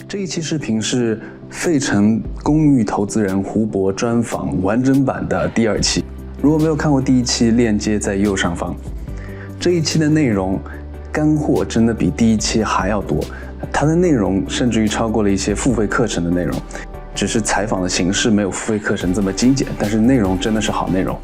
这一期视频是费城公寓投资人胡博专访完整版的第2期。如果没有看过第1期，链接在右上方。这一期的内容干货真的比第1期还要多，它的内容甚至于超过了一些付费课程的内容，只是采访的形式没有付费课程这么精简，但是内容真的是好内容。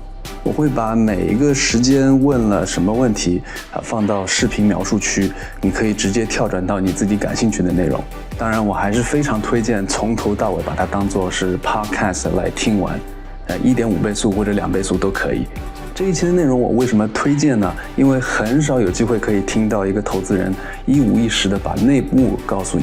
我会把每一个时间问了什么问题放到视频描述区，你可以直接跳转到你自己感兴趣的内容。当然我还是非常推荐从头到尾把它当作是 podcast 来听完，1.5倍速或者2倍速都可以。这一期的内容我为什么推荐呢？因为很少有机会可以听到一个投资人一五一十的把内幕告诉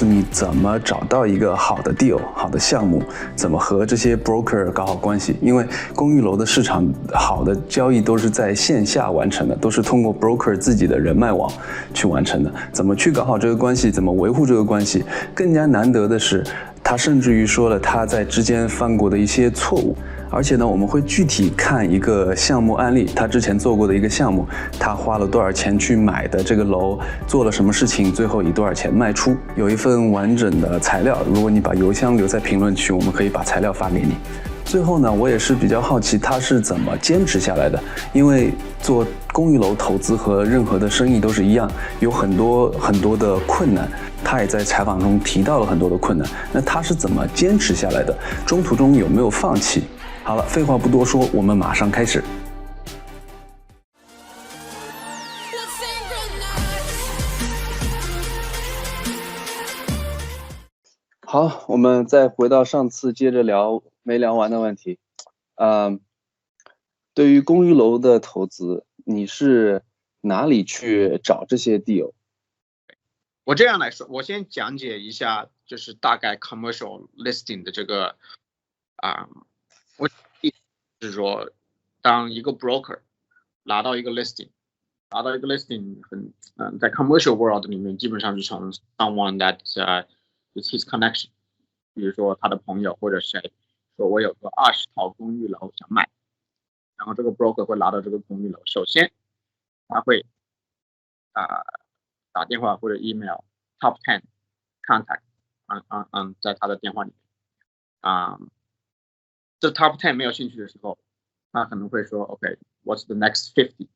你怎么找到一个好的 deal 好的项目，怎么和这些 broker 搞好关系。因为公寓楼的市场好的交易都是在线下完成的，都是通过 broker 自己的人脉网去完成的。怎么去搞好这个关系，怎么维护这个关系，更加难得的是他甚至于说了他在之间犯过的一些错误。而且呢，我们会具体看一个项目案例，他之前做过的一个项目，他花了多少钱去买的这个楼，做了什么事情，最后以多少钱卖出。有一份完整的材料，如果你把邮箱留在评论区，我们可以把材料发给你。最后呢，我也是比较好奇他是怎么坚持下来的，因为做公寓楼投资和任何的生意都是一样，有很多的困难。他也在采访中提到了很多的困难，那他是怎么坚持下来的？中途中有没有放弃？好了，废话不多说，我们马上开始。好，我们再回到上次接着聊没聊完的问题。对于公寓楼的投资，你是哪里去找这些 deal？ 我这样来说，我先讲解一下，就是大概 commercial listing 的这个我就是说，当一个 broker 拿到一个 listing 在 commercial world 里面，基本上是从 someone that is his connection， 比如说他的朋友或者谁说我有个20套公寓楼想卖，然后这个 broker 会拿到这个公寓楼，首先他会打电话或者 email top 10 contact 在他的电话里面这 top 10没有兴趣的时候，他可能会说 OK what's the next 50，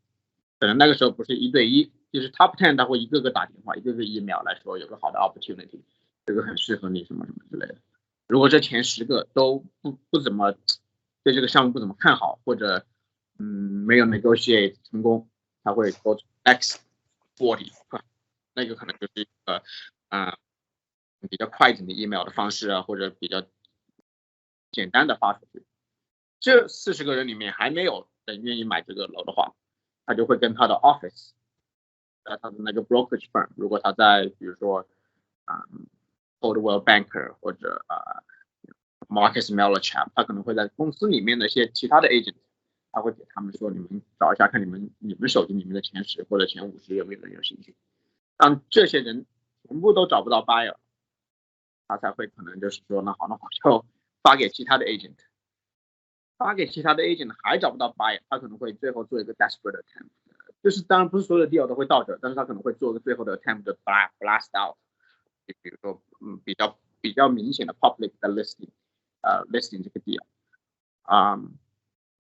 可能那个时候不是1对1，就是 top 10他会一个个打电话，一个个 email 来说有个好的 opportunity， 这个很适合你什么什么之类的。如果这前10个都不怎么对这个项目不怎么看好，或者没有 negotiate 成功，他会 go to next 40， 那个可能就是一个比较快一点的 email 的方式啊，或者比较简单的发出去。这40个人里面还没有人愿意买这个楼的话，他就会跟他的 office， 他的那个 brokerage firm， 如果他在比如说Coldwell Banker 或者Marcus Millichap， 他可能会在公司里面的一些其他的 agent， 他会给他们说，你们找一下看你们手机里面的前10或者前50有没有人有兴趣。当这些人全部都找不到 buyer， 他才会可能就是说那好就发给其他的 agent， 还找不到 buyer， 他可能会最后做一个 desperate attempt， 就是当然不是所有的 deal 都会到这，但是他可能会做个最后的 attempt 的 blast out， 比如说比较明显的 public 的 listing 这个 deal。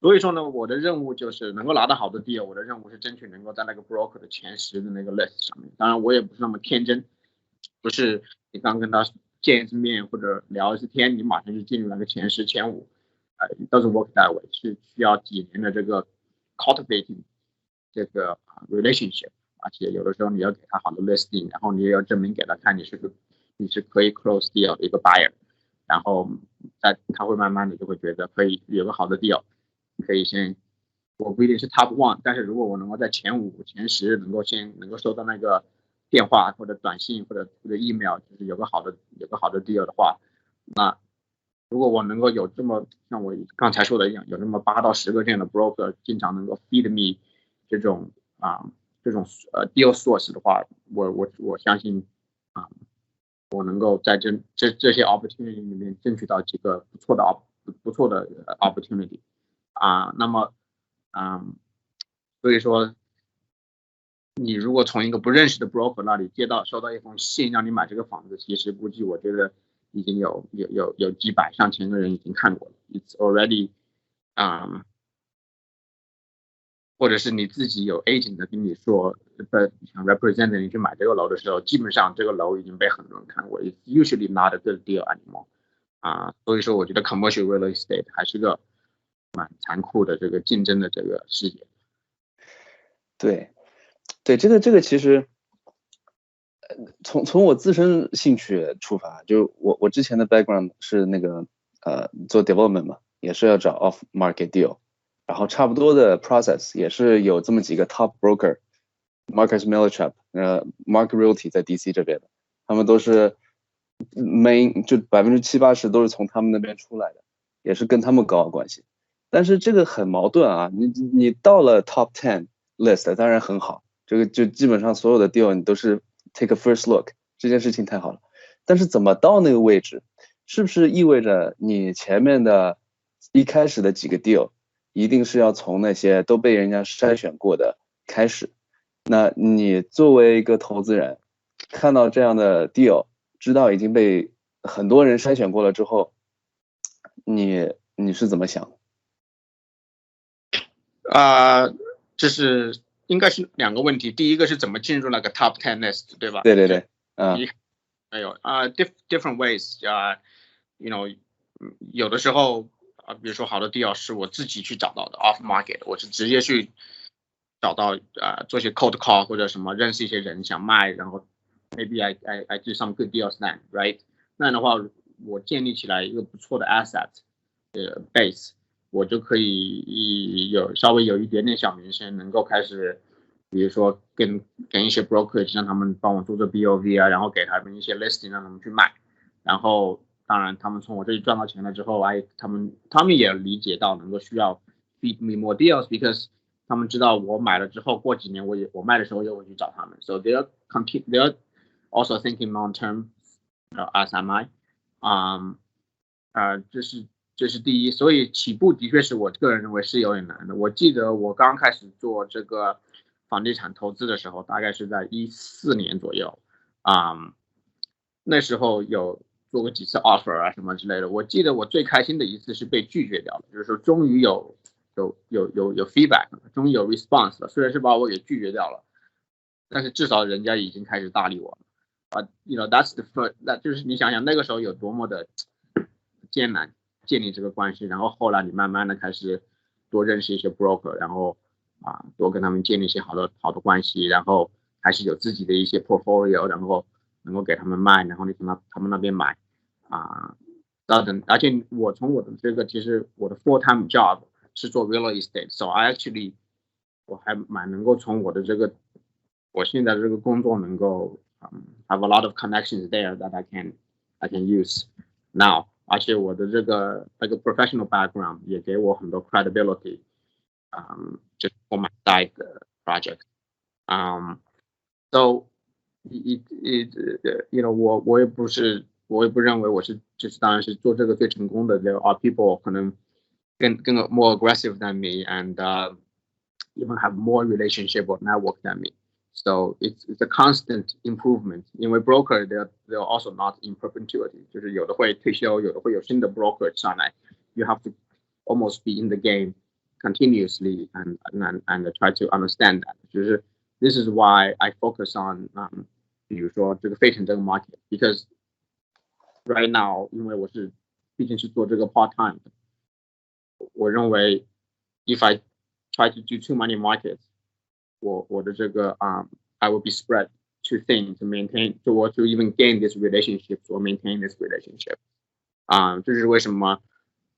所以说呢，我的任务就是能够拿到好的 deal， 我的任务是争取能够在那个 broker 的前10的那个 list 上面。当然我也不是那么天真，不是你刚跟他见一次面或者聊一次天，你马上就进入那个前10前5，it doesn't work that way， 是需要几年的这个 cultivating 这个 relationship， 而且有的时候你要给他好的 listing， 然后你也要证明给他看你是可以 close deal 的一个 buyer， 然后他会慢慢的就会觉得可以有个好的 deal， 可以先，我不一定是 top 1， 但是如果我能够在前5前10能够收到那个电话或者短信或者 email， 就是有个好的 deal 的话，那如果我能够有这么像我刚才说的一样，有这么8到10个这样的 broker 经常能够 feed me 这种deal source 的话，我相信我能够在这些 opportunity 里面争取到几个不错的 opportunity 那么所以说你如果从一个不认识的 broker 那里收到一封信让你买这个房子，其实估计我觉得已经有几百上千个人已经看过了 ，it's already，或者是你自己有 agent 跟你说想 represent 你去买这个楼的时候，基本上这个楼已经被很多人看过 ，it's usually not a good deal anymore。所以说我觉得 commercial real estate 还是个蛮残酷的这个竞争的这个世界。对，这个其实，从我自身兴趣出发，就我之前的 background 是那个做 development 嘛，也是要找 off market deal， 然后差不多的 process 也是有这么几个 top broker，Marcus Millichap，Mark Realty 在 DC 这边的，他们都是 main 就70%-80%都是从他们那边出来的，也是跟他们搞好关系。但是这个很矛盾啊，你到了 top 10 list 当然很好，这个就基本上所有的 deal 你都是 take a first look， 这件事情太好了。但是怎么到那个位置，是不是意味着你前面的一开始的几个 deal 一定是要从那些都被人家筛选过的开始？那你作为一个投资人，看到这样的 deal， 知道已经被很多人筛选过了之后，你是怎么想的？这是应该是两个问题，第一个是怎么进入那个 top 10 list， 对吧？对，没有different ways， you know， 有的时候比如说好的 deal 是我自己去找到的 off market， 我是直接去找到做些 cold call 或者什么，认识一些人想卖，然后 maybe I do some good deals then， right？ 那样的话，我建立起来一个不错的 asset base。我就可以稍微有一点点小名声，能够开始，比如说跟一些 broker 让他们帮我做做 BOV 然后给他们一些 listing 让他们去卖，然后当然他们从我这里赚到钱了之后，他们也理解到能够需要 feed me more deals，because 他们知道我买了之后过几年我卖的时候又会去找他们 ，so they're also thinking long term，as am I， 这是第一，所以起步的确是我个人认为是有点难的。我记得我刚开始做这个房地产投资的时候，大概是在14年左右，那时候有做过几次 offer 什么之类的。我记得我最开心的一次是被拒绝掉了，就是说终于有 feedback， 终于有 response 了，虽然是把我给拒绝掉了，但是至少人家已经开始搭理我了。you know that's the first， 那就是你想想那个时候有多么的艰难。建立这个关系，然后后来你慢慢的开始多认识一些 broker， 然后多跟他们建立一些好的关系，然后开始有自己的一些 portfolio， 然后能够给他们卖，然后你从他们那边买而且我从我的这个其实我的 full-time job 是做 real estate，so I actually 我还蛮能够从我的这个我现在这个工作能够have a lot of connections there that I can use now。而且我的这个professional background 也给我很多 credibility， 就 for my side project，so you know 我也不认为我是就是当然是做这个最成功的 ，there are people 可能更 more aggressive than me and even have more relationship or network than me。So it's a constant improvement. 因为 broker they're also not in perpetuity， 就是有的会退休，有的会有新的 broker 上来。You have to almost be in the game continuously and try to understand that. 就是 this is why I focus on 比如说这个费城这个 market because right now 因为我是毕竟是做这个 part time， 我认为 if I try to do too many markets。我的这个I will be spread too thin to maintain to even gain this relationship or maintain this relationship。这是为什么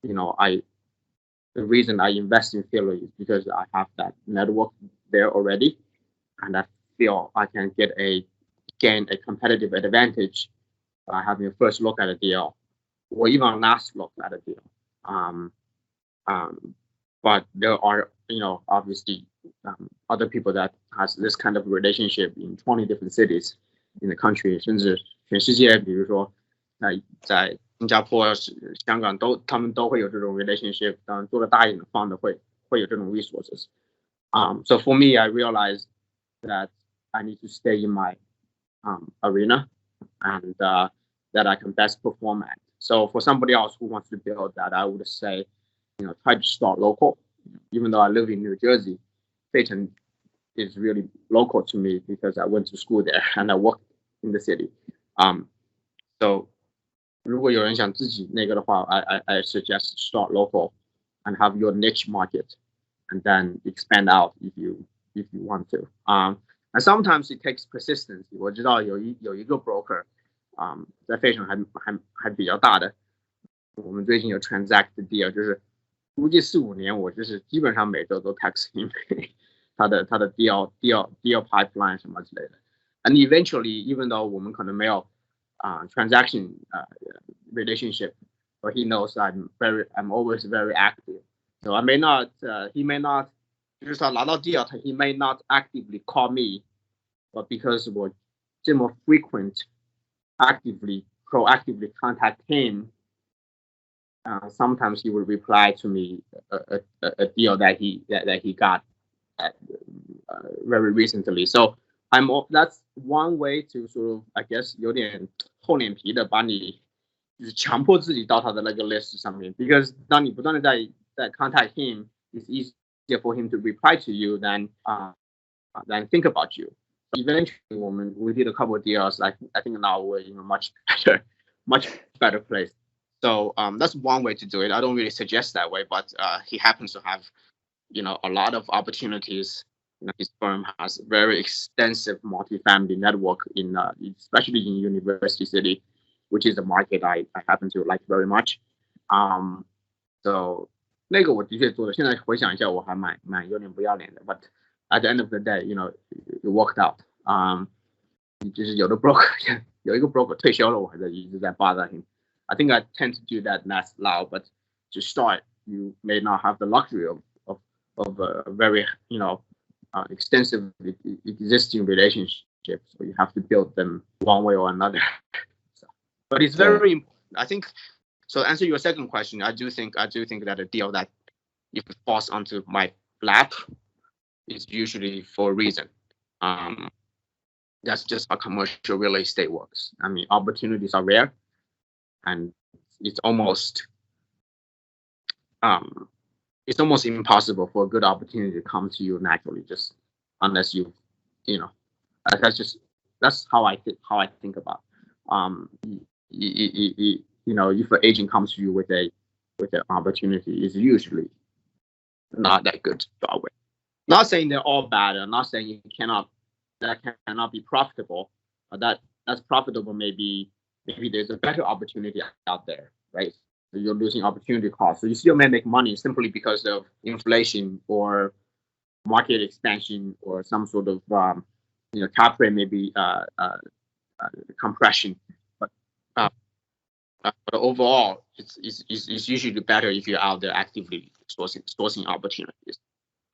you know the reason I invest in Philly is because I have that network there already, and I feel I can gain a competitive advantage by having a first look at a deal or even last look at a deal. But there are you know obviously other people that has this kind of relationship in 20 different cities in the country， 甚至全世界，比如说在新加坡、香港他们都会有这种 relationship。当然做了大一点的 fund 会有这种 resources。So for me, I realized that I need to stay in my arena and that I can best perform at. So for somebody else who wants to build that, I would say, try to start local. Even though I live in New Jersey, Peyton is really local to me because I went to school there and I worked in the city. So 如果有人想自己那个的话, I suggest start local and have your niche market and then expand out if you want to. And sometimes it takes persistence. 我知道有一个 broker 在费城还比较大的，我们最近有 transact 的 deal， 就是估计4-5年我就是基本上每周都 text him 他的 deal pipeline 什么之类的。And eventually, even though 我们可能没有transaction relationship, but he knows I'm always very active. So I may not, he may not, 就是他拿到 deal, he may not actively call me, but because 我这么 frequent, proactively contact him, sometimes he will reply to me a deal that he got very recently. So that's one way to sort of, I guess, 有点厚脸皮的把你就是强迫自己到他的那个 list 上面 because 当你不断的在 contact him, it's easier for him to reply to you than think about you. Eventually, we did a couple of deals. I think now we're in a much better place. So that's one way to do it. I don't really suggest that way, but he happens to have, a lot of opportunities. His firm has very extensive multifamily network especially in University City, which is a market I happen to like very much. So 那个我的确做的，现在回想一下，我还蛮有点不要脸的。But at the end of the day, it worked out. 就是有一个 broker 退休了，我还在一直在 bother him. I think I tend to do that less loud, but to start, you may not have the luxury of a very, extensive existing relationship. So you have to build them one way or another. But it's very important. I think, so to answer your second question, I do think that a deal that if it falls onto my lap is usually for a reason. That's just how commercial real estate works. I mean, opportunities are rare, and it's almost impossible for a good opportunity to come to you naturally, just unless that's how I think about. If an agent comes to you with an opportunity, it's usually not that good to start with. Not saying they're all bad. I'm not saying that cannot be profitable. But that's profitable. Maybe there's a better opportunity out there, right? So you're losing opportunity cost. So you still may make money simply because of inflation or market expansion or some sort of cap rate maybe compression. But overall, it's usually better if you're out there actively sourcing opportunities.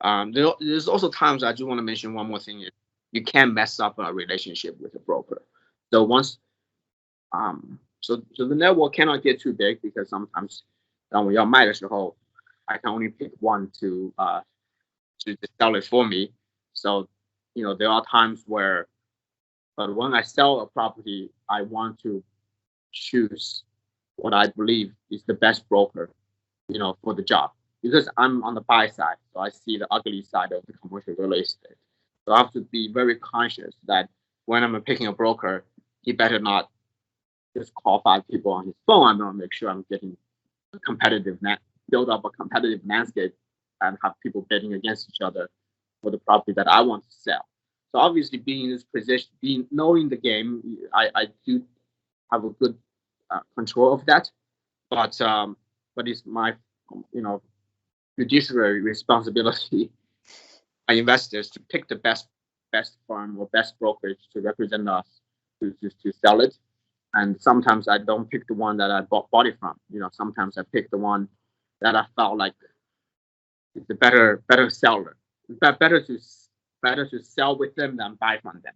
There's also times I do want to mention one more thing is you can't mess up a relationship with a broker. So once, so the network cannot get too big because sometimes当我要卖的时候, I can only pick one to sell it for me. So there are times where, but when I sell a property, I want to choose what I believe is the best broker, for the job. Because I'm on the buy side, so I see the ugly side of the commercial real estate. So I have to be very conscious that when I'm picking a broker, he better not just call 5 people on his phone. I'm going to make sure I'm getting build up a competitive landscape and have people betting against each other for the property that I want to sell. So obviously being in this position, knowing the game, I do have a good control of that. But it's my, fiduciary responsibility by investors to pick the best firm or best brokerage to represent us to sell it. And sometimes I don't pick the one that I bought it from. Sometimes I pick the one that I felt like it's a better seller. It's better to sell with them than buy from them.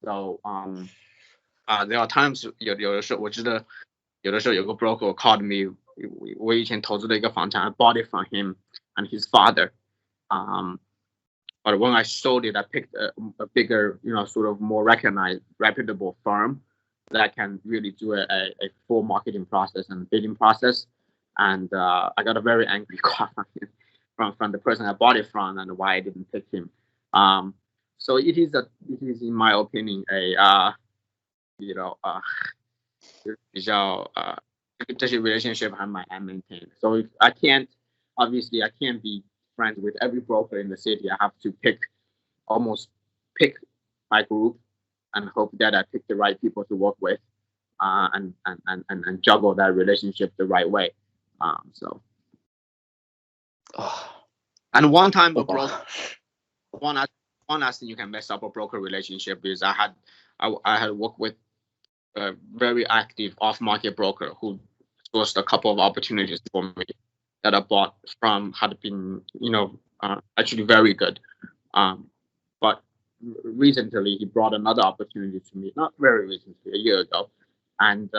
So there are times 有的时候我记得有的时候有个 broker called me. 我以前投资的一个房产 I bought it from him and his father. But when I sold it, I picked a bigger, sort of more recognized, reputable firm that can really do a full marketing process and bidding process. And I got a very angry call from the person I bought it from and why I didn't pick him. So it is in my opinion this relationship I might maintain. So I can't be friends with every broker in the city. I have to pick my group and hope that I pick the right people to work with, and juggle that relationship the right way. And one time a broker, one last thing you can mess up a broker relationship is I had worked with a very active off-market broker who sourced a couple of opportunities for me that I bought from, had been, actually very good. But recently he brought another opportunity to me, not very recently, a year ago. And,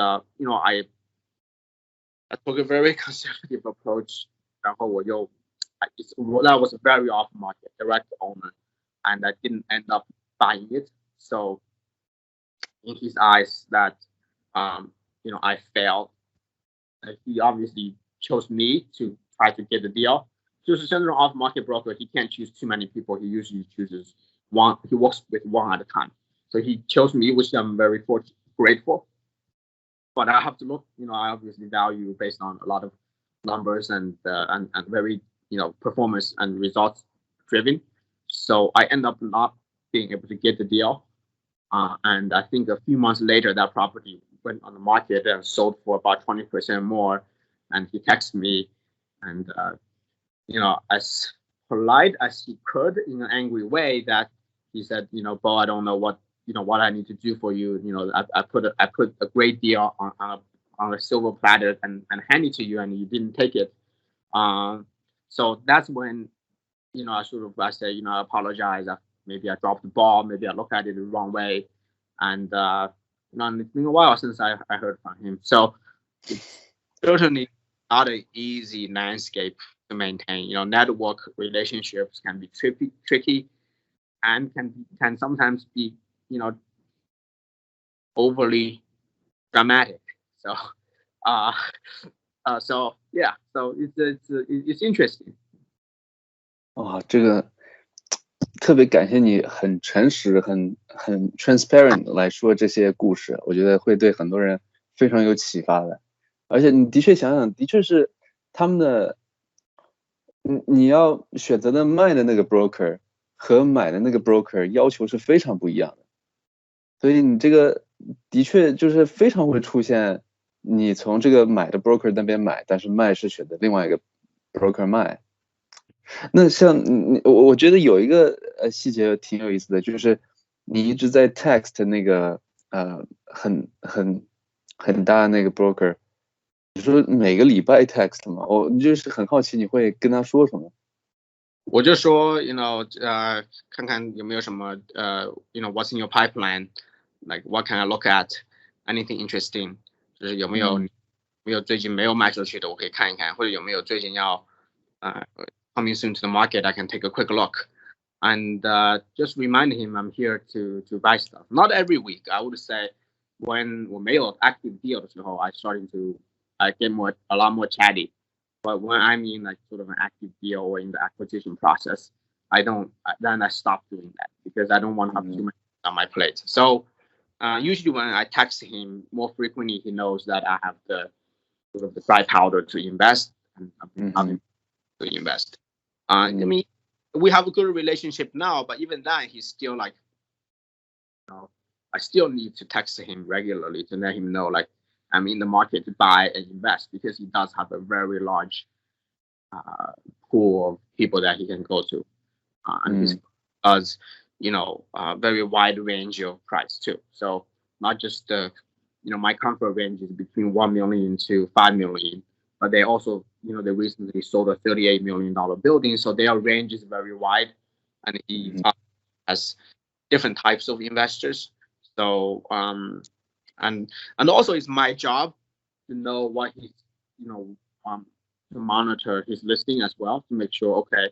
I took a very conservative approach. That was a very off-market direct owner, and I didn't end up buying it. So in his eyes that, I failed. He obviously chose me to try to get the deal. Just a off-market broker, he can't choose too many people. He usually chooses one. He works with one at a time. So he chose me, which I'm very grateful. But I have to look. I obviously value based on a lot of numbers and very performance and results driven. So I end up not being able to get the deal. And I think a few months later, that property went on the market and sold for about 20% more. And he texted me, and as polite as he could, in an angry way, that he said, Bo, I don't know what I need to do for you. I put a great deal on a silver platter and hand it to you, and you didn't take it. So that's when I say I apologize. Maybe I dropped the ball. Maybe I looked at it the wrong way, and it's been a while since I heard from him. So it's certainly not an easy landscape to maintain. Network relationships can be tricky, and can sometimes be overly dramatic. So it's interesting. 哇，这个特别感谢你很诚实、很 transparent 来说这些故事，我觉得会对很多人非常有启发的。而且你的确想想，的确是他们的，你要选择的卖的那个 broker 和买的那个 broker 要求是非常不一样的，所以你这个的确就是非常会出现，你从这个买的 broker 那边买，但是卖是选择另外一个 broker 卖。那像我觉得有一个细节挺有意思的，就是你一直在 text 那个很大的那个 broker， 你说每个礼拜 text 吗？我就是很好奇你会跟他说什么。我就说看看有没有什么what's in your pipeline, like what can I look at, anything interesting， 就是有没有最近没有卖出去的我可以看一看，或者有没有最近要coming soon to the market, I can take a quick look, and just remind him I'm here to buy stuff. Not every week, I would say. When 我没有 active deal 的时候 I starting to get a lot more chatty. But when I'm in like sort of an active deal or in the acquisition process, then I stop doing that because I don't want to have too much on my plate. So usually when I text him more frequently, he knows that I have the sort of the dry powder to invest and to invest. I mean, we have a good relationship now, but even then, he's still like, I still need to text him regularly to let him know, like, I'm in the market to buy and invest, because he does have a very large pool of people that he can go to. And he does, very wide range of price too. So not just my comfort range is between 1 million to 5 million. But they also, they recently sold a $38 million building, so their range is very wide, and he has different types of investors. So, and also it's my job to know what he's, to monitor his listing as well, to make sure, okay,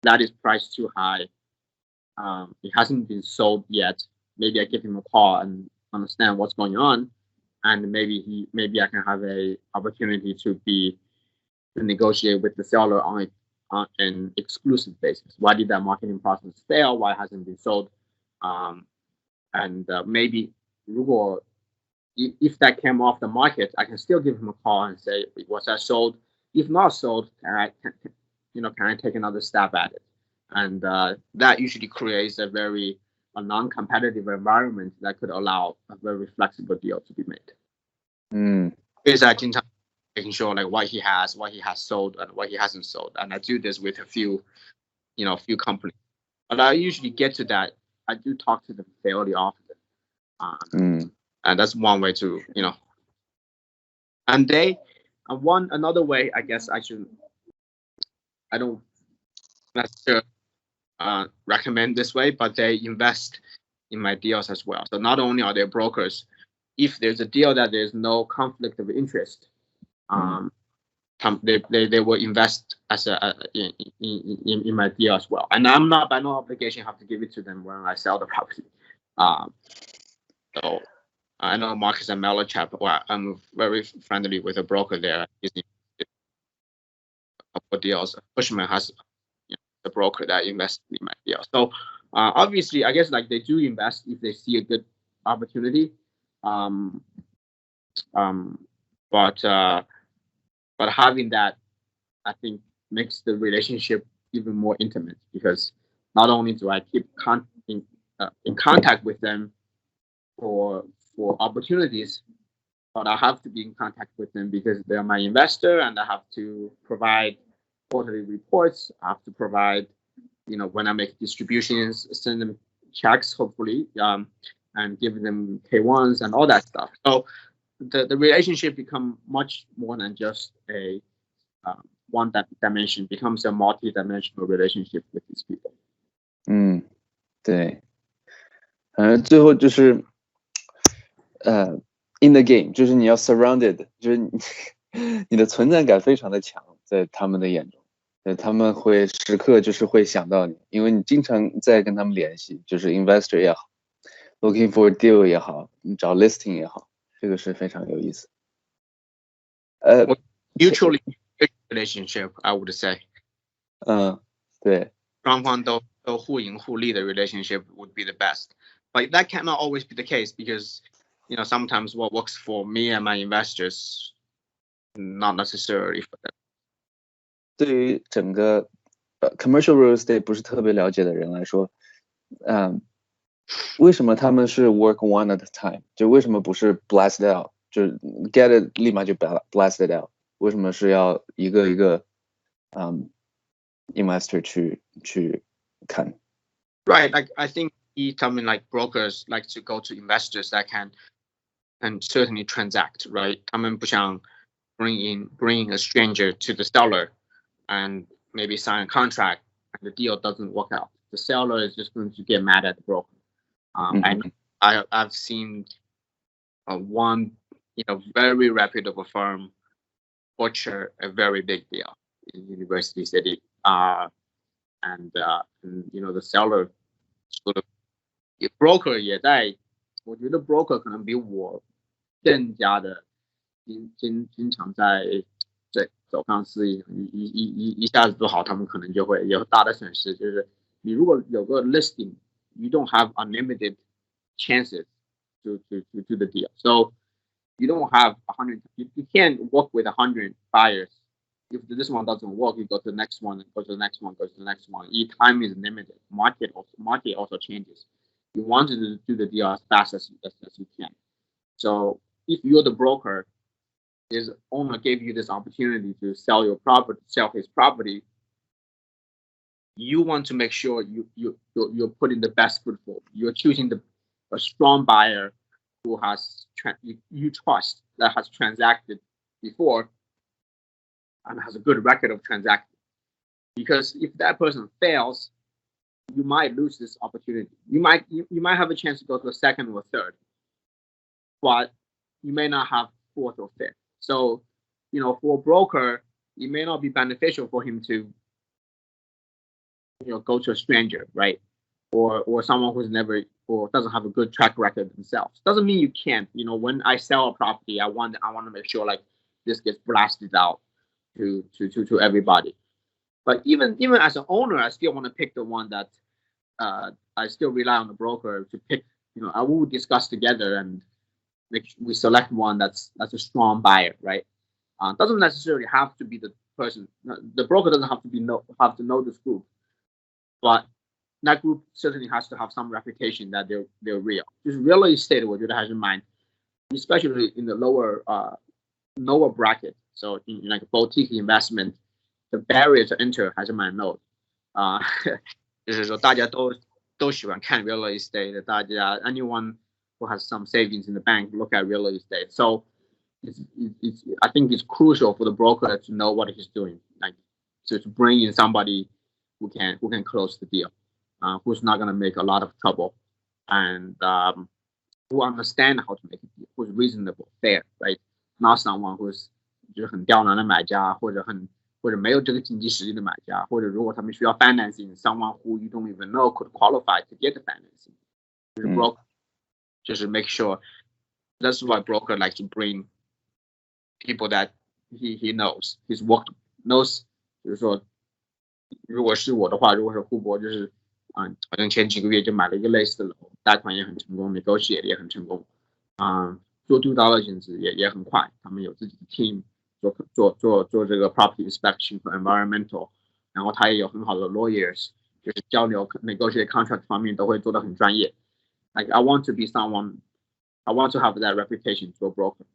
that is priced too high. It hasn't been sold yet. Maybe I give him a call and understand what's going on, and maybe I can have a opportunity to negotiate with the seller on an exclusive basis. Why did that marketing process fail? Why hasn't it been sold? And maybe if that came off the market, I can still give him a call and say, was that sold? If not sold, can I take another stab at it? And that usually creates a non-competitive environment that could allow a very flexible deal to be made. 所以在经常 making sure like what he has sold and what he hasn't sold, and I do this with a few companies. But I usually get to that. I do talk to them fairly often, and that's one way to And another way, I guess I don't necessarily recommend this way, but they invest in my deals as well. So not only are they brokers, if there's a deal that there's no conflict of interest, they will invest in my deal as well. And I'm not by no obligation have to give it to them when I sell the property. So I know Marcus and Melachap, I'm very friendly with a broker there. For deals, Bushman has the broker that invests in my deal. So obviously, I guess like they do invest if they see a good opportunity. But having that, I think, makes the relationship even more intimate, because not only do I keep in contact with them for opportunities, but I have to be in contact with them because they're my investor, and I have to provide quarterly reports. I have to provide, when I make distributions, send them checks, hopefully, and give them K1s and all that stuff. So the relationship become much more than just a one dimension, becomes a multi-dimensional relationship with these people. 对，最后就是in the game， 就是你要 surrounded， 就是你的存在感非常的强，在他们的眼中，他们会时刻就是会想到你，因为你经常在跟他们联系，就是 investor 也好 ，looking for a deal 也好，你找 listing 也好，这个是非常有意思。Mutually relationship, I would say. 对。双方都互赢互利的 relationship would be the best. But that cannot always be the case because, sometimes what works for me and my investors, not necessarily for them. 对于整个commercial real estate 不是特别了解的人来说，为什么他们是 work one at a time？ 就为什么不是 blast it out？ 就 get it 立马就 blast it out？ 为什么是要一个一个investor 去看？ Right, like I think something like brokers like to go to investors that can certainly transact, right? 他们不想 bring a stranger to the seller and maybe sign a contract and the deal doesn't work out. The seller is just going to get mad at the broker. And I've seen one very reputable firm butcher a very big deal in University City. And the seller sort of broker 也在，我觉得 broker 可能比我更加的经常在走上司一下子做好，他们可能就会有大的损失。就是你如果有个 listing, you don't have unlimited chances to do the deal. So you don't have 100. You can't work with 100 buyers. If this one doesn't work, you go to the next one, and go to the next one, go to the next one. Each time is limited. Market also changes. You want to do the deal as fast as you can. So if you're the broker, his owner gave you this opportunity to sell his property. You want to make sure you're putting the best foot forward. You're choosing a strong buyer who has you trust, that has transacted before and has a good record of transacting. Because if that person fails, you might lose this opportunity. You might have a chance to go to a second or third, but you may not have fourth or fifth. So, for a broker, it may not be beneficial for him to go to a stranger, right? Or someone who's never or doesn't have a good track record themselves. Doesn't mean you can't. When I sell a property, I want to make sure like this gets blasted out to everybody. But even as an owner, I still want to pick the one that I still rely on the broker to pick. I will discuss together and we select one that's a strong buyer, right? Doesn't necessarily have to be the person. The broker doesn't have to know this group, but that group certainly has to have some reputation that they're real. Just real estate, 我觉得还是蛮 especially in the lower bracket. So in like boutique investment, the barrier to enter 还是蛮 low 就是说大家都喜欢看 real estate， 大家 anyone who has some savings in the bank look at real estate. So I think it's crucial for the broker to know what he's doing, like to bring in somebody who can close the deal, who's not going to make a lot of trouble, and who understand how to make a deal, who's reasonable, fair, right? Not someone who's 就是很刁难的买家，或者没有这个经济实力的买家，或者如果他们需要 financing, someone who you don't even know could qualify to get the financing. 就是 broker 就是 make sure. That's why broker like to bring people that he knows, his work knows. 就是说，如果是我的话，如果是胡博，就是好像前几个月就买了一个类似的楼，贷款也很成功 ，negotiate 也很成功，做 due diligence 也很快，他们有自己的 team 做这个 property inspection 和 environmental， 然后他也有很好的 lawyers， 就是交流 negotiate contract 方面都会做得很专业。Like I want to be someone, I want to have that reputation to a broker.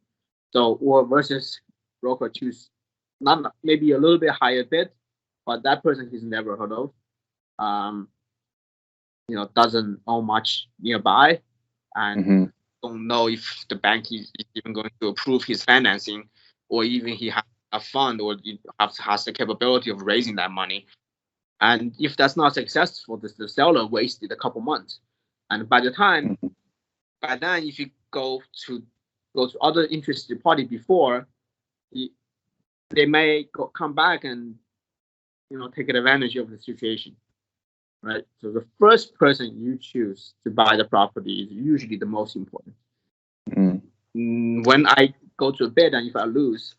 So or versus broker choose not maybe a little bit higher bid, but that person he's never heard of, doesn't own much nearby, and don't know if the bank is even going to approve his financing, or even he has a fund or has the capability of raising that money. And if that's not successful, the seller wasted a couple months. And by then, if you go to other interested party before, they may come back and take advantage of the situation, right? So the first person you choose to buy the property is usually the most important. When I go to a bid and if I lose,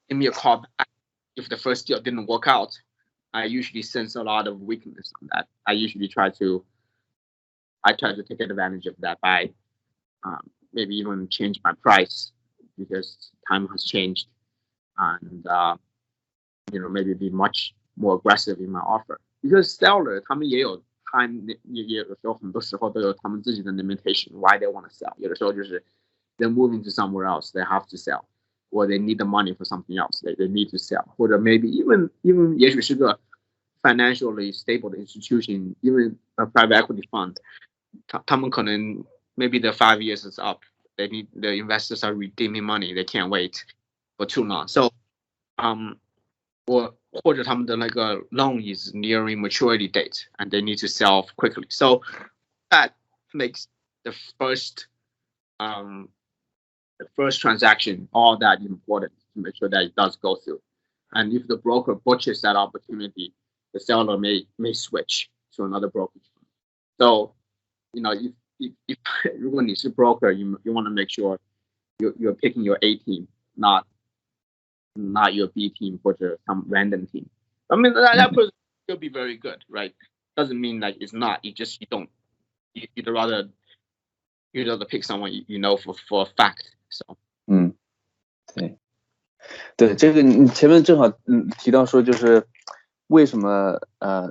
give me a call back. If the first deal didn't work out, I usually sense a lot of weakness on that. I try to take advantage of that by maybe even change my price because time has changed, and maybe be much more aggressive in my offer. Because seller 他们也有 time 也有时候很多时候都有他们自己的 limitation why they want to sell. 有的时候就是 they're moving to somewhere else, they have to sell, or they need the money for something else, they need to sell. 或者 maybe even 也许是个 financially stable 的 institution, even a private equity fund. 他们可能 maybe the 5 years is up. They need the investors are redeeming money. They can't wait for too long. So, 或者他们的那个 loan is nearing maturity date and they need to sell quickly. So that makes the first transaction all that important to make sure that it does go through. And if the broker butchers that opportunity, the seller may switch to another brokerage. So, if 如果你是 broker, you want to make sure you're picking your A team, not your B team or some random team. I mean that person will be very good, right? Doesn't mean like it's not. You'd rather pick someone for a fact. So. 对，这个你前面正好提到说就是为什么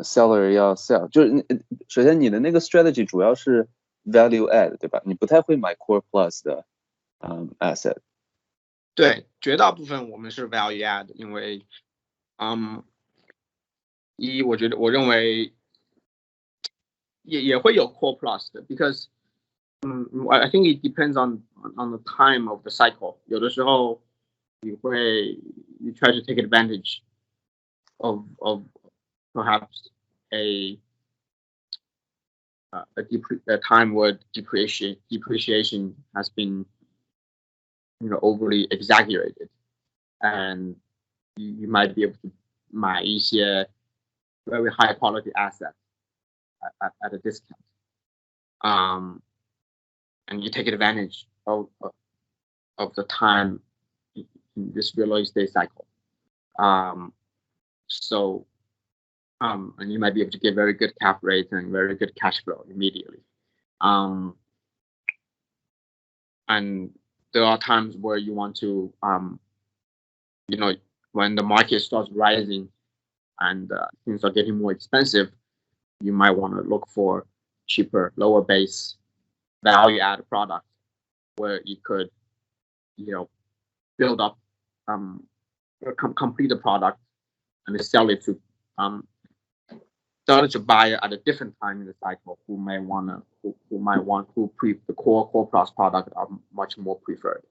seller 要 sell， 就是首先你的那个 strategy 主要是 value add 对吧？你不太会买 core plus 的asset。对，绝大部分我们是 value add， 因为我认为也会有 core plus 的 because I think it depends on the time of the cycle. 有的时候you try to take advantage of perhaps a time where depreciation has been overly exaggerated, and you might be able to 买一些 very high quality asset at a discount. And you take advantage of the time in this real estate cycle. And you might be able to get very good cap rates and very good cash flow immediately. And there are times where you want to, when the market starts rising and things are getting more expensive, you might want to look for cheaper, lower base, value-added product where you could, build up, complete the product and sell it to buy at a different time in the cycle who the core plus product are much more preferred.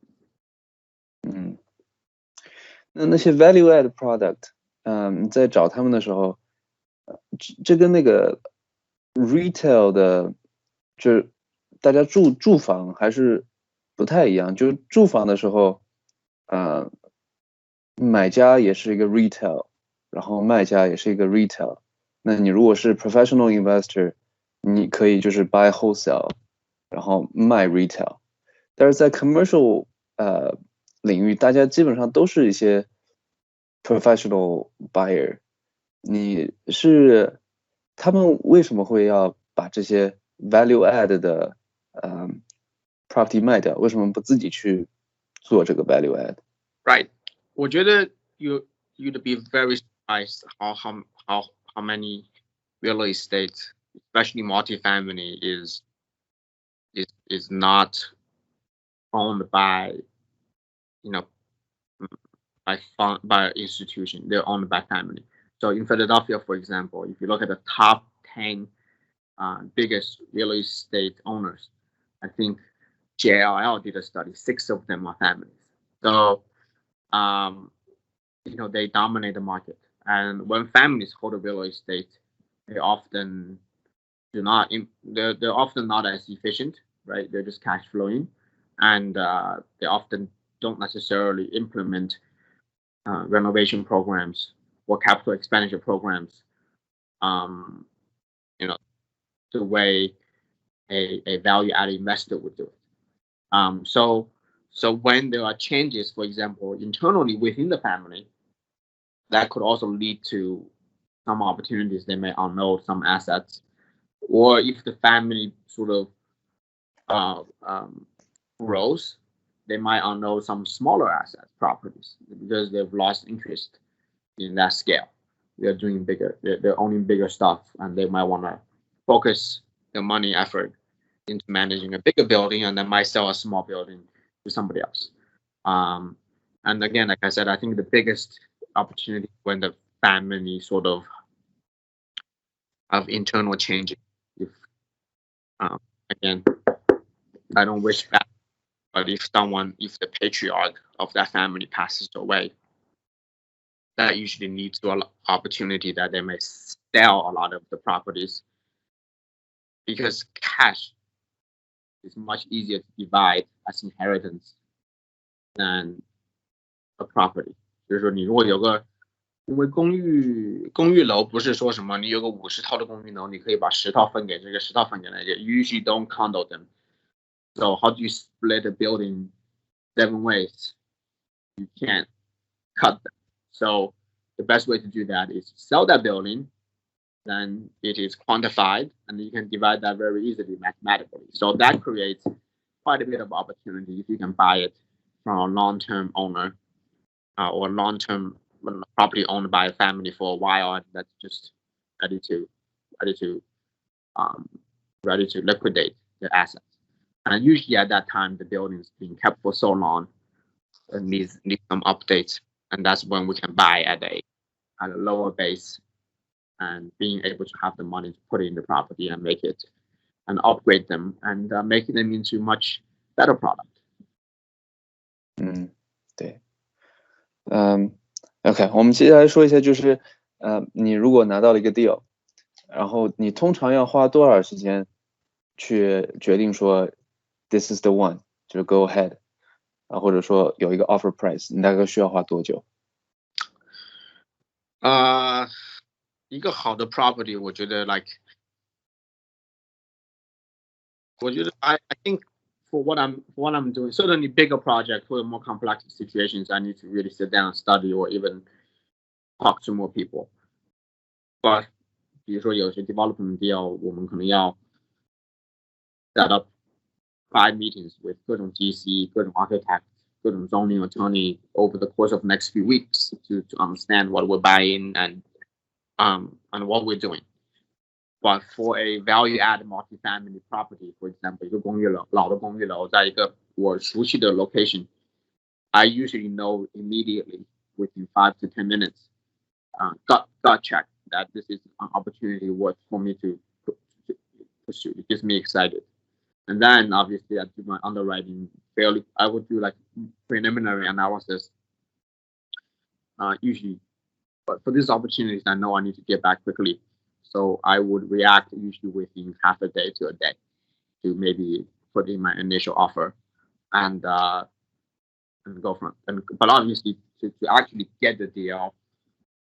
那些 value add product， 你在找他们的时候，这跟那个 retail 的，就是大家住房还是不太一样。就是住房的时候，买家也是一个 retail， 然后卖家也是一个 retail。那你如果是 professional investor， 你可以就是 buy wholesale， 然后卖 retail。但是在 commercial 领域，大家基本上都是一些 professional buyer。他们为什么会要把这些 value add 的property 卖掉？为什么不自己去做这个 value add？ Right， 我觉得 you'd be very surprised how many real estate, especially multifamily, is not owned by by institution. They're owned by family. So in Philadelphia, for example, if you look at the top 10 biggest real estate owners, I think JLL did a study. 6 of them are families. So they dominate the market. And when families hold a real estate, they often they're often not as efficient, right? They're just cash flowing, and they often don't necessarily implement renovation programs or capital expenditure programs, the way a value-added investor would do it. So when there are changes, for example, internally within the family, that could also lead to some opportunities. They may unload some assets, or if the family sort of grows, they might unload some smaller assets, properties, because they've lost interest in that scale. They're doing bigger, they're owning bigger stuff, and they might want to focus their money effort into managing a bigger building, and then might sell a small building to somebody else. And again, like I said, I think the biggest opportunity when the family sort of internal changes. If again, I don't wish that, but if the patriarch of that family passes away, that usually leads to an opportunity that they may sell a lot of the properties, because cash is much easier to divide as inheritance than a property. 就是说，你如果有个，因为公寓楼不是说什么你有个50套的公寓楼，你可以把10套分给这个，10套分给那个。You usually don't condo them. So how do you split a building 7 ways? You can't cut them. So the best way to do that is sell that building. Then it is quantified, and you can divide that very easily mathematically. So that creates quite a bit of opportunity if you can buy it from a long-term owner. Or long-term property owned by a family for a while, and that's just ready to liquidate the assets. And usually at that time, the building is being kept for so long, it needs some updates, and that's when we can buy at a lower base, and being able to have the money to put in the property and make it and upgrade them and making them into much better product. 对。OK， 我们接下来说一下，就是你如果拿到了一个 deal， 然后你通常要花多少时间去决定说 this is the one， 就是 go ahead， 或者说有一个 offer price， 你大概需要花多久？一个好的 property， 我觉得 I think for what I'm doing, certainly bigger project for the more complex situations, I need to really sit down and study or even talk to more people. But 比如说有些 development deal， 我们可能要 set up 5 meetings with 各种 GC、各种 architect、各种 zoning attorney over the course of the next few weeks to understand what we're buying and what we're doing. But for a value-add multifamily property, for example, 一个公寓楼，老的公寓楼，在一个我熟悉的 location, I usually know immediately within 5 to 10 minutes, gut check that this is an opportunity worth for me to pursue. It gets me excited. And then obviously I do my underwriting fairly. I would do like preliminary analysis. Usually, but for these opportunities, I know I need to get back quickly. So I would react usually within half a day to a day to maybe put in my initial offer and go from. But obviously, to actually get the deal,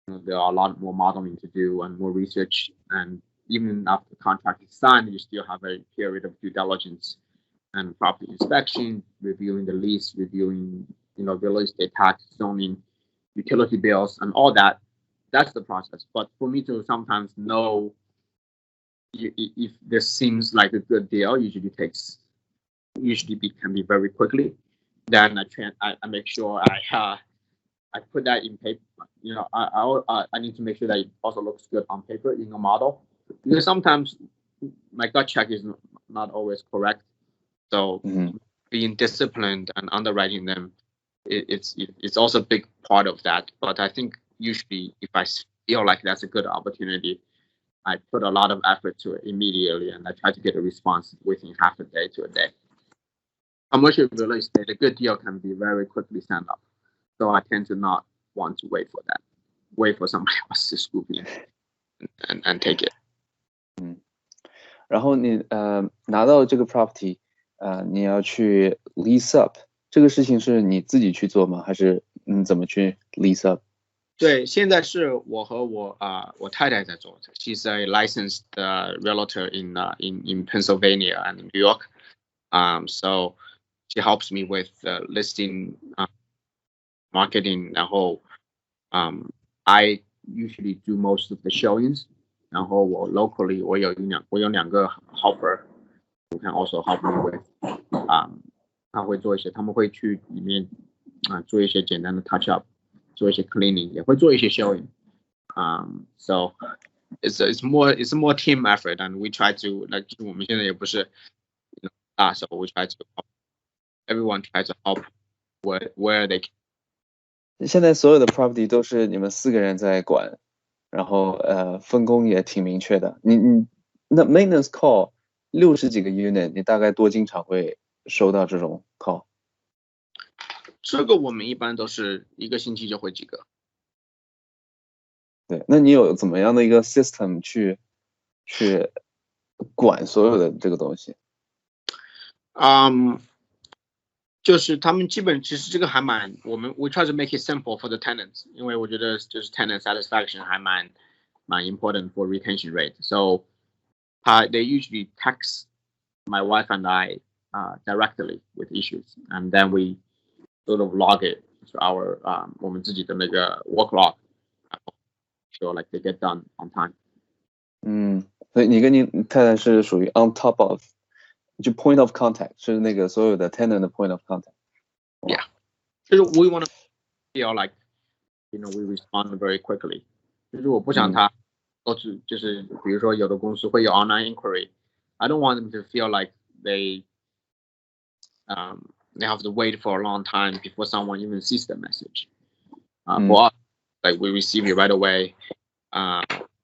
there are a lot more modeling to do and more research. And even after the contract is signed, you still have a period of due diligence and property inspection, reviewing the lease, reviewing real estate tax, zoning, utility bills, and all that. That's the process. But for me to sometimes know if this seems like a good deal, can be very quickly. Then I make sure I put that in paper. I need to make sure that it also looks good on paper in a model, because sometimes my gut check is not always correct. So being disciplined and underwriting them, it's also a big part of that. But I think usually if I feel like that's a good opportunity, I put a lot of effort to it immediately, and I try to get a response within half a day to a day. Commercial real estate, a good deal can be very quickly sent up. So I tend to not want to wait for somebody else to scoop in and take it. 然后你拿到这个 property，你要去 lease up， 这个事情是你自己去做吗？还是怎么去 lease up？ 对，现在是我和我太太在做。She's a licensed realtor in Pennsylvania and New York. So she helps me with listing, marketing. 然后I usually do most of the showings. 然后我 locally 我有两个 helper who can also help me with. 他会做一些，他们会去里面做一些简单的 touch up。做一些 cleaning， 也会做一些 showing. So it's more team effort, and we try to like 我们现在也不是so we try to everyone try to help where they can. 现在所有的 property 都是你们4个人在管，然后分工也挺明确的。你那 maintenance call 60几个 unit， 你大概多经常会收到这种 call？这个我们一般都是一个星期就会几个。对，那你有怎么样的一个 system 去管所有的这个东西？就是他们基本其实这个还蛮we try to make it simple for the tenants， 因为我觉得就是 tenant satisfaction 还蛮 important for retention rate. So they usually text my wife and I directly with issues, and then we sort of log it to our 我们自己的那个 work log, so like they get done on time. 所以你跟你太太是属于 on top of 就 point of contact， 是那个所有的 tenant 的 point of contact. Yeah, 就是 we want to feel like we respond very quickly. 就是我不想他都是就是比如说有的公司会有 online inquiry, I don't want them to feel like they have to wait for a long time before someone even sees the message. For us, like we receive it right away.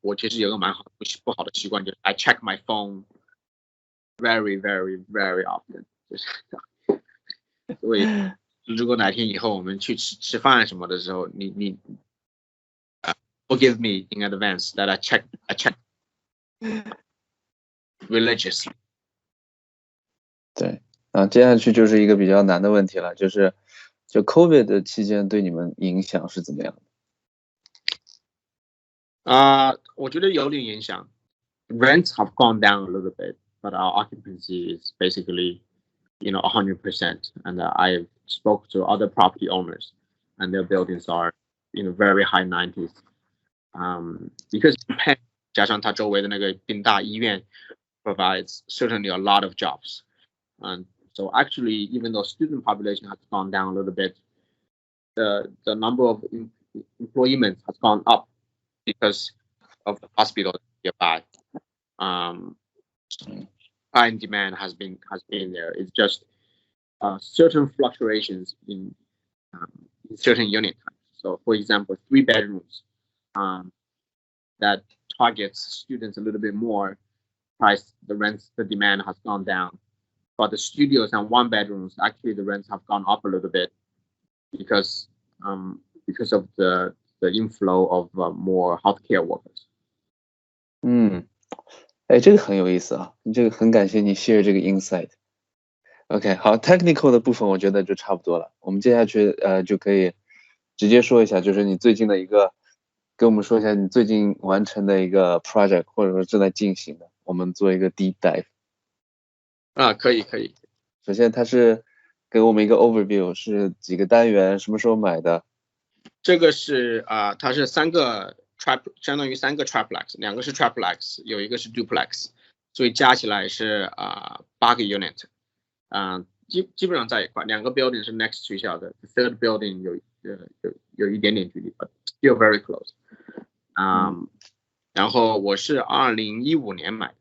我其实有个蛮好不好的习惯，就是 I check my phone very, very, very often. 所以如果哪天以后我们去吃饭什么的时候，你forgive me in advance that I check religiously. 对。接下去就是一个比较难的问题了，就 COVID 的期间对你们影响是怎么样的？我觉得有点影响。Rents have gone down a little bit, but our occupancy is basically, 100%. And I spoke to other property owners, and their buildings are, very high 90s. Because Penn 加上它周围的那个宾大医院 provides certainly a lot of jobs. And so actually, even though student population has gone down a little bit, the number of employment has gone up because of the hospital nearby. Supply and demand has been there. It's just certain fluctuations in certain unit types. So, for example, 3 bedrooms that targets students a little bit more. Price, the demand has gone down. But the studios and 1 bedrooms, actually the rents have gone up a little bit because of the inflow of more healthcare workers. 这个很有意思啊，这个很感谢你 share 这个 insight。OK， 好 ，technical 的部分我觉得就差不多了，我们接下去就可以直接说一下，就是你最近的跟我们说一下你最近完成的一个 project， 或者说正在进行的，我们做一个 deep dive。可以。首先它是给我们一个 overview， 是几个单元，什么时候买的？这个是它是3个。相当于3个 triplex， 2个是 triplex， 有一个是 duplex， 所以加起来是8个 unit， 基本上在一块，2个 building 是 next 学校的 ，third building 有一点点距离 ，but still very close。然后我是2015年买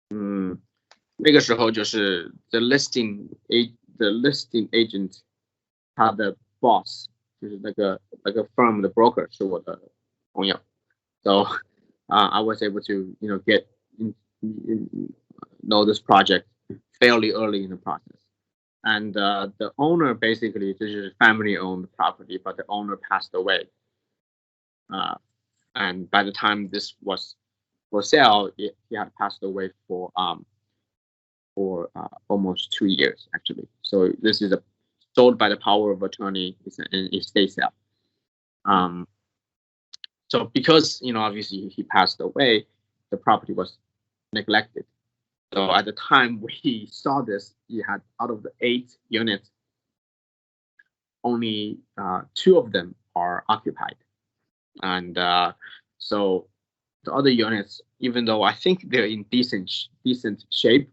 的，那个时候就是 the listing agent， 他的 boss 就是那个 firm 的 broker 是我的朋友。So I was able to, get know this project fairly early in the process. And the owner basically, this is family-owned property, but the owner passed away. And by the time this was for sale, he had passed away for almost 2 years, actually. So this is sold by the power of attorney. It's an estate sale. So because, obviously he passed away, the property was neglected. So at the time we saw this, he had out of the 8 units, only 2 of them are occupied. And so the other units, even though I think they're in decent shape,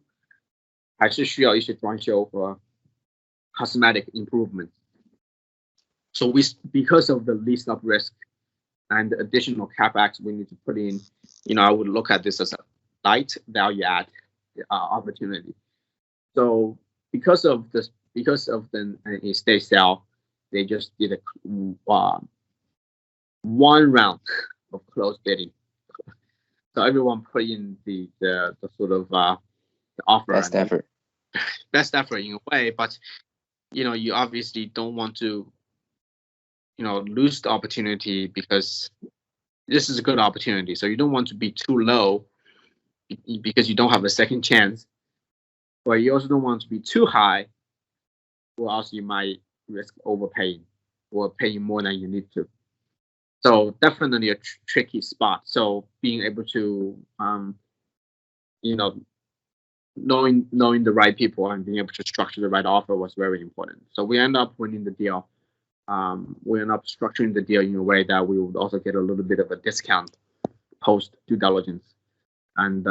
还是需要一些装修和 cosmetic improvements. So because of the lease up risk, and the additional capex we need to put in, I would look at this as a light value add opportunity. So because of the estate sale, they just did a 1 round of closed bidding. So everyone put in the sort of the offer. Best effort in a way, but you obviously don't want to lose the opportunity because this is a good opportunity. So you don't want to be too low because you don't have a second chance, but you also don't want to be too high, or else you might risk overpaying or paying more than you need to. So definitely a tricky spot. So being able to, knowing the right people and being able to structure the right offer was very important. So we end up winning the deal. We end up structuring the deal in a way that we would also get a little bit of a discount post due diligence, and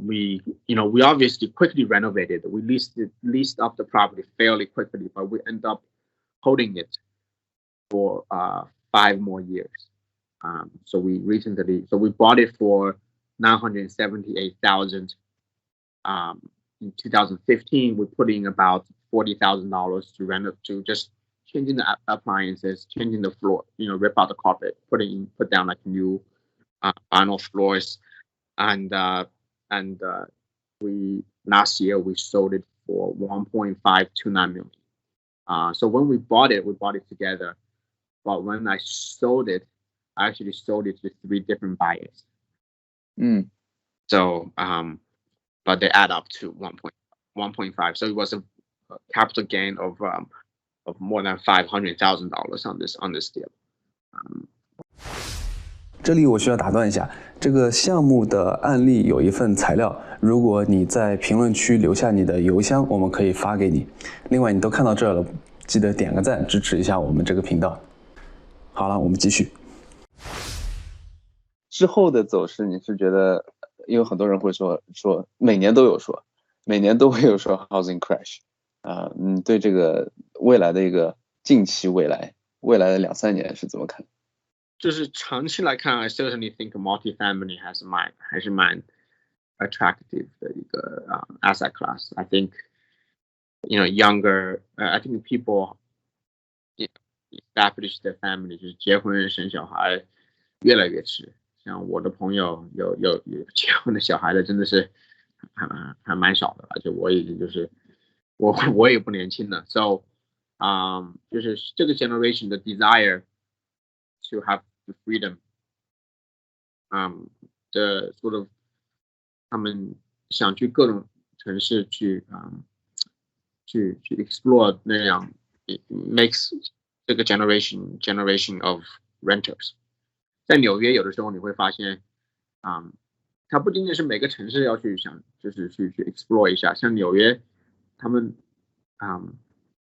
we obviously quickly renovated. We leased up the property fairly quickly, but we end up holding it for 5 more years. So we bought it for $978,000. In 2015, we put in about $40,000 to to just changing the appliances, changing the floor, rip out the carpet, put down like new vinyl floors, and last year we sold it for $1.529 million. So when we bought it together, but when I sold it, I actually sold it to 3 different buyers. So but they add up to 1.5. So it was a capital gain of more than $500,000 on this deal. 这里我需要打断一下，这个项目的案例有一份材料，如果你在评论区留下你的邮箱，我们可以发给你。另外，你都看到这了，记得点个赞，支持一下我们这个频道。好了，我们继续。之后的走势，你是觉得，因为很多人会说每年都会有说 housing crash 你对这个未来的一个近期未来的2-3年是怎么看？就是长期来看 ，I certainly think multifamily 还是蛮 attractive 的一个asset class. I think younger, I think people establish their family 就是结婚生小孩越来越迟。像我的朋友有结婚的小孩的真的是还蛮少的，而且我已经就是我也不年轻了 ，so 就是这个 generation 的 desire to have the freedom， 的 sort of 他们想去各种城市去explore 那样 it makes 这个 generation of renters。在纽约有的时候你会发现，它不仅仅是每个城市要去想，就是去 explore 一下，像纽约，他们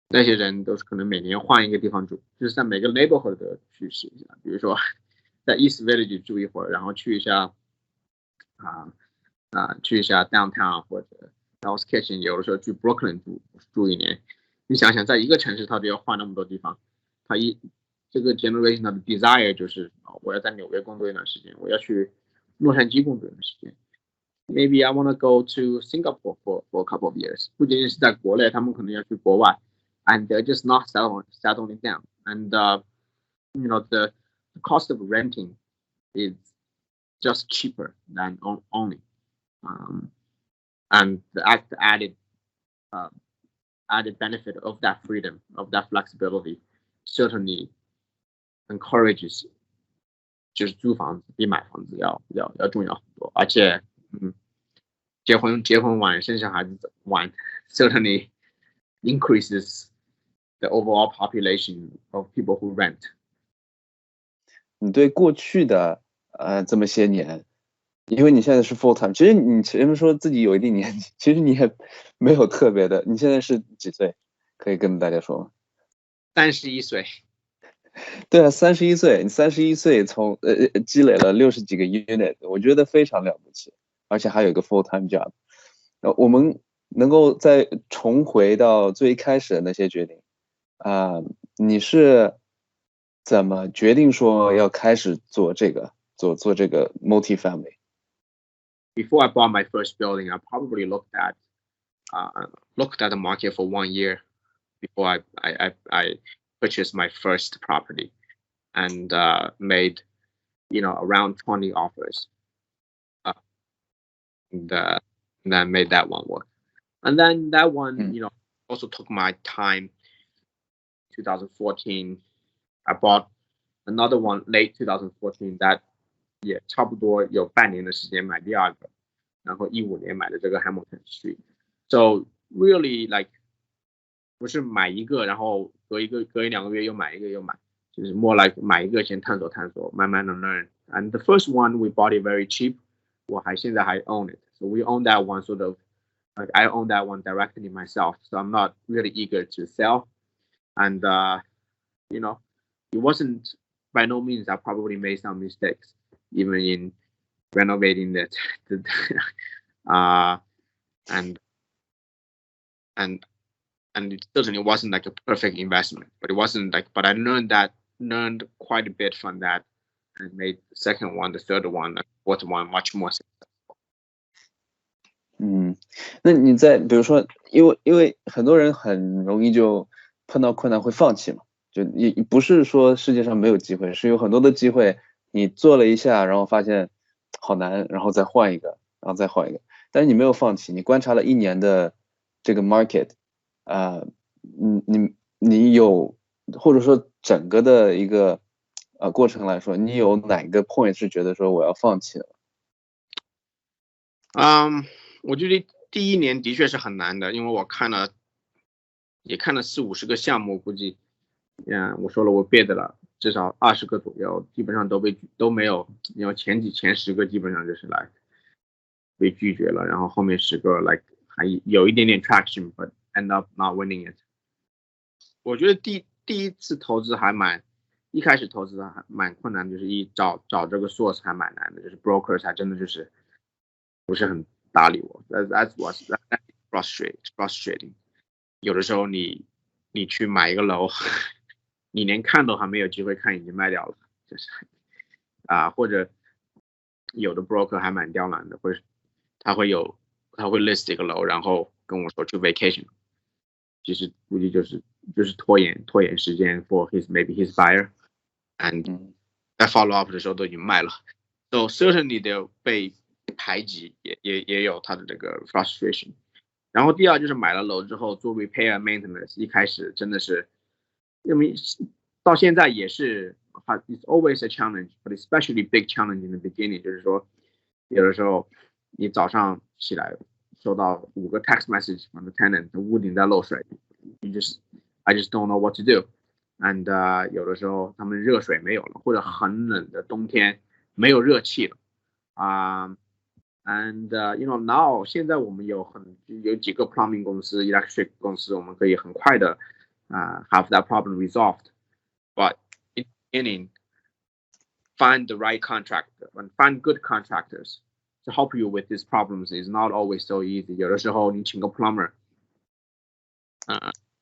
那些人都是可能每年换一个地方住，就是在每个 neighborhood 都去试一下，比如说在 East Village 住一会儿，然后去一下downtown 或者 Hell's Kitchen， 有的时候去 Brooklyn 住一年。你想想，在一个城市他都要换那么多地方，这个 generation 的 desire 就是我要在纽约工作一段时间，我要去洛杉矶工作一段时间。Maybe I want to go to Singapore for a couple of years。不仅仅是在国内，他们可能要去国外 ，and they're just not settling down. And the cost of renting is just cheaper than owning. And the added benefit of that freedom, of that flexibility, certainly encourages 就是租房子比买房子要重要很多，而且结婚晚生小孩子晚 certainly increases the overall population of people who rent。 你对过去的这么些年，因为你现在是 full time， 其实你前面说自己有一定年纪，其实你也没有特别的，你现在是几岁？可以跟大家说吗？31岁。对啊，31岁，你31岁从积累了60几个 unit， 我觉得非常了不起，而且还有一个 full time job。我们能够再重回到最开始的那些决定你是怎么决定说要开始做这个 multifamily？ Before I bought my first building, I probably looked at the market for 1 year before I purchased my first property and made around 20 offers and then made that one work. And then that one also took my time. 2014 I bought another one late 2014 that 也差不多有半年的时间买第二个，然后15年买的这个 Hamilton Street. So really like 不是买一个，然后隔一2个月又买一个，就是 more like 买一个先探索，慢慢的 learn. And the first one we bought it very cheap. 现在还 own it. So we own that one sort of like I own that one directly myself. So I'm not really eager to sell. And it wasn't by no means. I probably made some mistakes even in renovating it. And it certainly wasn't like a perfect investment, but I learned quite a bit from that and made the second one, the third one, the fourth one much more successful. 那你在比如说，因为很多人很容易就碰到困难会放弃嘛，就也不是说世界上没有机会，是有很多的机会，你做了一下，然后发现好难，然后再换一个，然后再换一个，但是你没有放弃，你观察了1年的这个 market。你有或者说整个的一个过程来说，你有哪个 point 是觉得说我要放弃了？我觉得第1年的确是很难的，因为我看了40-50个项目，估计我说了我 bid 了至少20个左右，基本上都没有，因为前10个基本上就是来被拒绝了，然后后面10个来还有一点点 traction，but end up not winning it。我觉得第一次投资一开始投资还蛮困难，就是找这个 source 还蛮难的，就是 brokers 还真的就是不是很搭理我。That's frustrating。有的时候你去买一个楼，你连看都还没有机会看，已经卖掉了，就是或者有的 broker 还蛮刁难的，他会 list 一个楼，然后跟我说去 vacation， 其实估计就是拖延时间 for maybe his buyer。And 在 follow up 的时候都已经卖了 ，so certainly 的被排挤也有他的这个 frustration。然后第二就是买了楼之后做 repair maintenance， 一开始真的是，因为到现在也是 ，it's always a challenge，but especially big challenge in the beginning， 就是说有的时候你早上起来收到5个 text message from the tenant， 屋顶在漏水，I just don't know what to do。And 有的时候他们热水没有了，或者很冷的冬天没有热气了，and you know now 现在我们有几个 plumbing 公司 electric 公司，我们可以很快的have that problem resolved，but in the beginning find the right contractor and find good contractors to help you with these problems is not always so easy。有的时候你请个 plumber，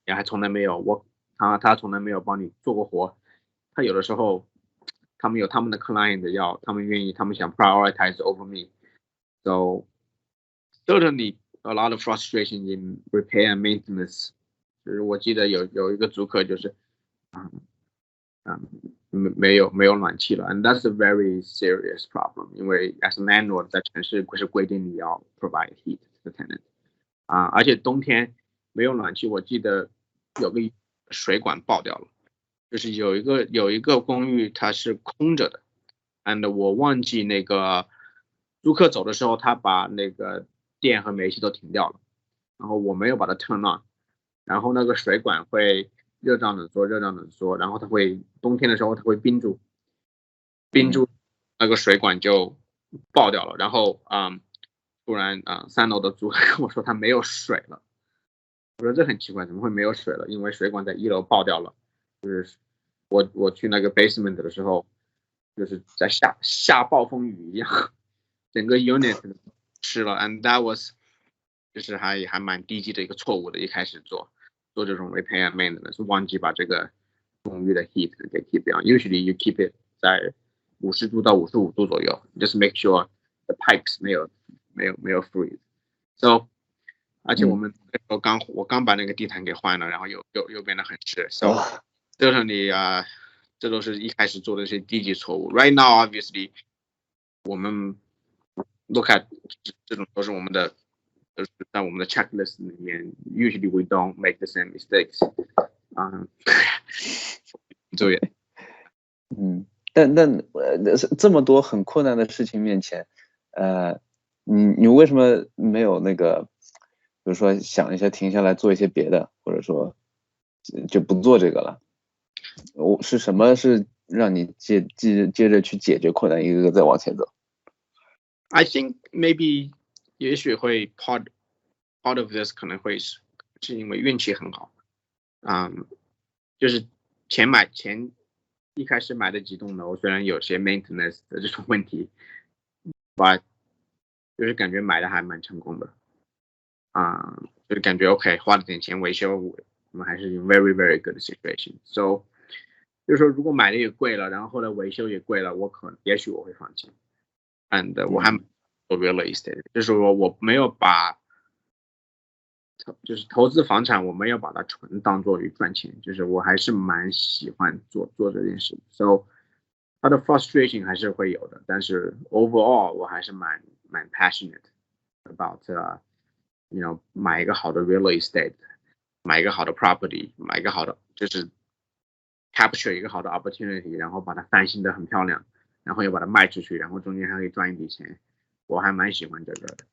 也还从来没有他从来没有帮你做过活，他有的时候他们有他们的 client 他们想 prioritize over me，so certainly a lot of frustration in repair and maintenance。就是我记得有一个租客就是没有暖气了 ，and that's a very serious problem， 因为 as a landlord 在城市是规定你要 provide heat to the tenant， 而且冬天没有暖气，我记得有个水管爆掉了，就是有一个公寓它是空着的 ，and 我忘记那个租客走的时候，他把那个电和煤气都停掉了，然后我没有把它 turn on， 然后那个水管会热胀冷缩，然后它会冬天的时候它会冰住，那个水管就爆掉了，然后突然3楼的租客跟我说他没有水了。我说这很奇怪，怎么会没有水了？因为水管在1楼爆掉了，就是我去那个 basement 的时候，就是在下暴风雨一样，整个 unit 湿了 ，and that was 就是还蛮低级的一个错误的，一开始做这种 repair and maintenance， 忘记把这个公寓的 heat 给 keep on。Usually you keep it 在50度到55度左右 ，just make sure the pipes 没有 freeze。So而且我刚把那个地毯给换了，然后又变得很湿 ，so 这都是一开始做的一些低级错误。Right now, obviously， 我们 look at 这种都是在我们的 checklist 里面 ，usually we don't make the same mistakes。注意。但这么多很困难的事情面前，你为什么没有那个？比如说想一下停下来做一些别的，或者说就不做这个了，是什么是让你接着去解决困难，一个个再往前走？ I think maybe 也许会 part of this 可能会是因为运气很好，就是一开始买的几栋楼虽然有些 maintenance 的这种问题，but 就是感觉买的还蛮成功的。就是感觉 OK， 花了点钱维修，我们还是 in very very good situation。So 就是说，如果买的也贵了，然后后来维修也贵了，也许我会放弃。And 我还做 real estate， 就是说我没有把就是投资房产，我没有把它纯当做于赚钱，就是我还是蛮喜欢做这件事。So 它的 frustration 还是会有的，但是 overall 我还是蛮 passionate about。You know， 买一个好的 real estate， 买一个好的 property， 买一个好的就是 capture 一个好的 opportunity， 然后把它翻新的很漂亮，然后又把它卖出去，然后中间还可以赚一笔钱，我还蛮喜欢这个的。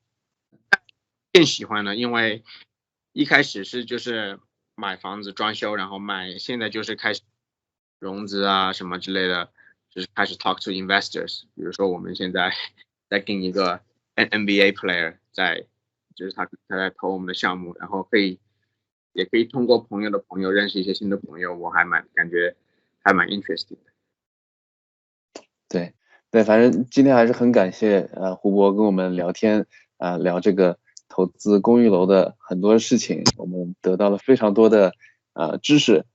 更喜欢呢，因为一开始就是买房子装修，然后卖，现在就是开始融资啊什么之类的，就是开始 talk to investors。比如说我们现在在跟一个 NBA player 就是他在投我们的项目，然后也可以通过朋友的朋友认识一些新的朋友，我感觉还蛮 interesting 的。对，反正今天还是很感谢胡博跟我们聊天聊这个投资公寓楼的很多事情，我们得到了非常多的知识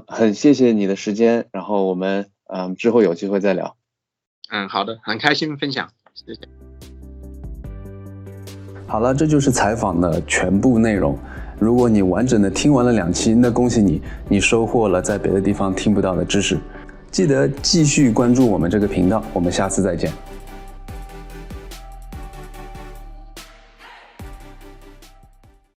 很谢谢你的时间，然后我们之后有机会再聊。好的，很开心分享，谢谢。好了，这就是采访的全部内容。如果你完整的听完了2期，那恭喜你，你收获了在别的地方听不到的知识。记得继续关注我们这个频道，我们下次再见。